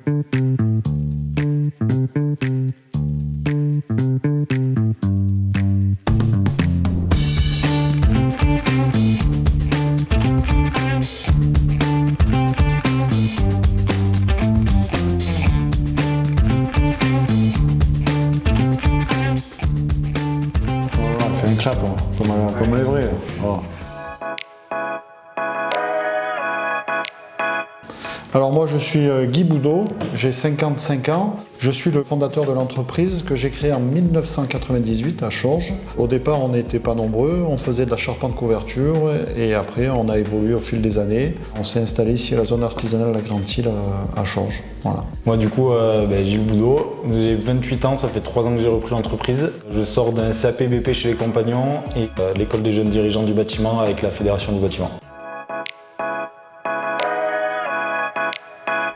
Fait un clap, hein, comme les vrais. Oh. Alors moi je suis Guy Boudot, j'ai 55 ans, je suis le fondateur de l'entreprise que j'ai créée en 1998 à Chorges. Au départ on n'était pas nombreux, on faisait de la charpente couverture et après on a évolué au fil des années. On s'est installé ici à la zone artisanale de la Grande-Île à Chorges. Voilà. Moi du coup, Gilles Boudot, j'ai 28 ans, ça fait 3 ans que j'ai repris l'entreprise. Je sors d'un CAP BP chez les Compagnons et l'école des jeunes dirigeants du bâtiment avec la Fédération du bâtiment.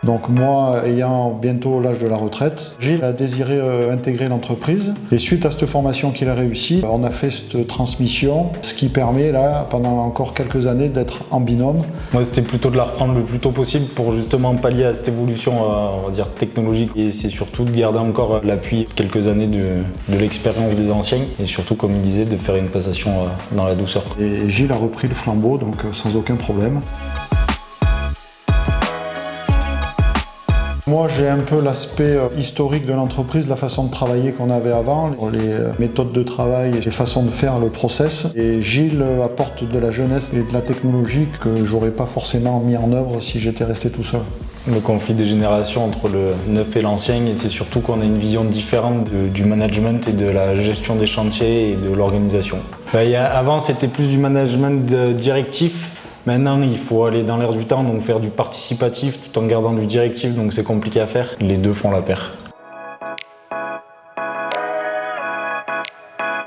Donc moi, ayant bientôt l'âge de la retraite, Gilles a désiré intégrer l'entreprise et suite à cette formation qu'il a réussi, on a fait cette transmission, ce qui permet là, pendant encore quelques années, d'être en binôme. Moi c'était plutôt de la reprendre le plus tôt possible pour justement pallier à cette évolution on va dire technologique et c'est surtout de garder encore l'appui quelques années de l'expérience des anciens et surtout comme il disait de faire une passation dans la douceur. Et Gilles a repris le flambeau donc sans aucun problème. Moi, j'ai un peu l'aspect historique de l'entreprise, la façon de travailler qu'on avait avant, les méthodes de travail, les façons de faire, le process. Et Gilles apporte de la jeunesse et de la technologie que j'aurais pas forcément mis en œuvre si j'étais resté tout seul. Le conflit des générations entre le neuf et l'ancien et c'est surtout qu'on a une vision différente du management et de la gestion des chantiers et de l'organisation. Avant, c'était plus du management directif. Maintenant, il faut aller dans l'air du temps, donc faire du participatif tout en gardant du directif, donc c'est compliqué à faire. Les deux font la paire.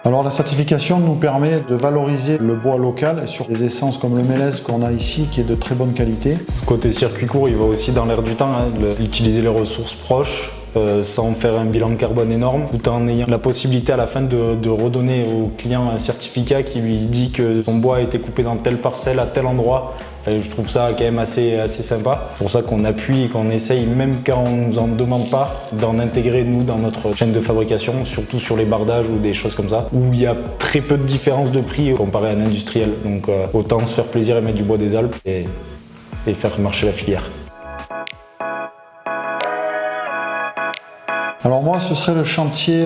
Alors la certification nous permet de valoriser le bois local sur des essences comme le mélèze qu'on a ici qui est de très bonne qualité. Côté circuit court, il va aussi dans l'air du temps, utiliser les ressources proches sans faire un bilan carbone énorme, tout en ayant la possibilité à la fin de redonner au client un certificat qui lui dit que son bois a été coupé dans telle parcelle, à tel endroit. Je trouve ça quand même assez sympa. C'est pour ça qu'on appuie et qu'on essaye, même quand on ne nous en demande pas, d'en intégrer nous dans notre chaîne de fabrication, surtout sur les bardages ou des choses comme ça, où il y a très peu de différence de prix comparé à un industriel. Donc autant se faire plaisir et mettre du bois des Alpes et faire marcher la filière. Alors moi, ce serait le chantier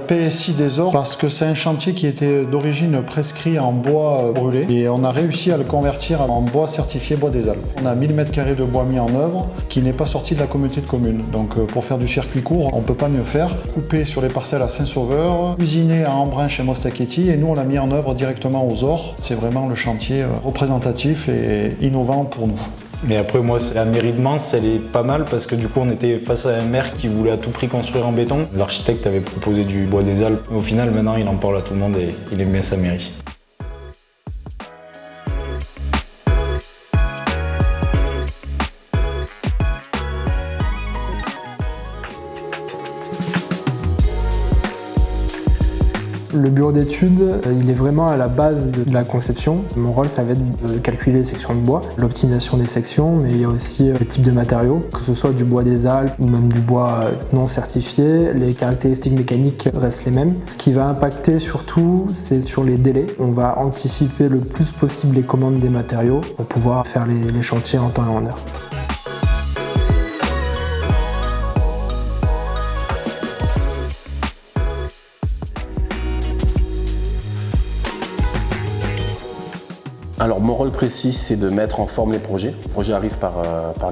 PSI des Ors parce que c'est un chantier qui était d'origine prescrit en bois brûlé et on a réussi à le convertir en bois certifié bois des Alpes. On a 1000 m² de bois mis en œuvre qui n'est pas sorti de la communauté de communes. Donc pour faire du circuit court, on ne peut pas mieux faire. Coupé sur les parcelles à Saint-Sauveur, usiné à Embrun chez Mostachetti et nous on l'a mis en œuvre directement aux Ors. C'est vraiment le chantier représentatif et innovant pour nous. Mais après, moi, la mairie de Mans, elle est pas mal parce que du coup, on était face à un maire qui voulait à tout prix construire en béton. L'architecte avait proposé du bois des Alpes. Au final, maintenant, il en parle à tout le monde et il aime bien sa mairie. Le bureau d'études, il est vraiment à la base de la conception. Mon rôle, ça va être de calculer les sections de bois, l'optimisation des sections, mais il y a aussi le type de matériaux, que ce soit du bois des Alpes ou même du bois non certifié. Les caractéristiques mécaniques restent les mêmes. Ce qui va impacter surtout, c'est sur les délais. On va anticiper le plus possible les commandes des matériaux pour pouvoir faire les chantiers en temps et en heure. Alors mon rôle précis, c'est de mettre en forme les projets. Le projet arrive par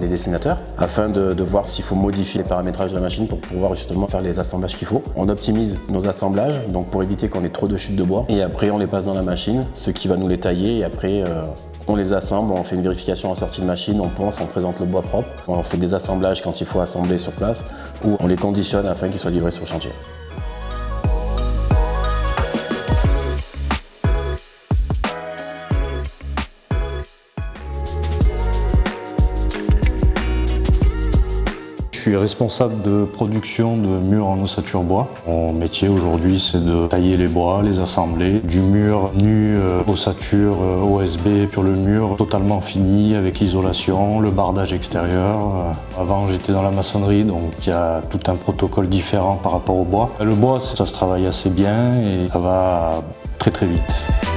les dessinateurs afin de voir s'il faut modifier les paramétrages de la machine pour pouvoir justement faire les assemblages qu'il faut. On optimise nos assemblages donc pour éviter qu'on ait trop de chutes de bois et après on les passe dans la machine, ce qui va nous les tailler et après on les assemble, on fait une vérification en sortie de machine, on ponce, on présente le bois propre, on fait des assemblages quand il faut assembler sur place ou on les conditionne afin qu'ils soient livrés sur le chantier. suis responsable de production de murs en ossature bois. Mon métier aujourd'hui, c'est de tailler les bois, les assembler, du mur nu, ossature, OSB sur le mur totalement fini avec l'isolation, le bardage extérieur. Avant, j'étais dans la maçonnerie, donc il y a tout un protocole différent par rapport au bois. Le bois, ça se travaille assez bien et ça va très très vite.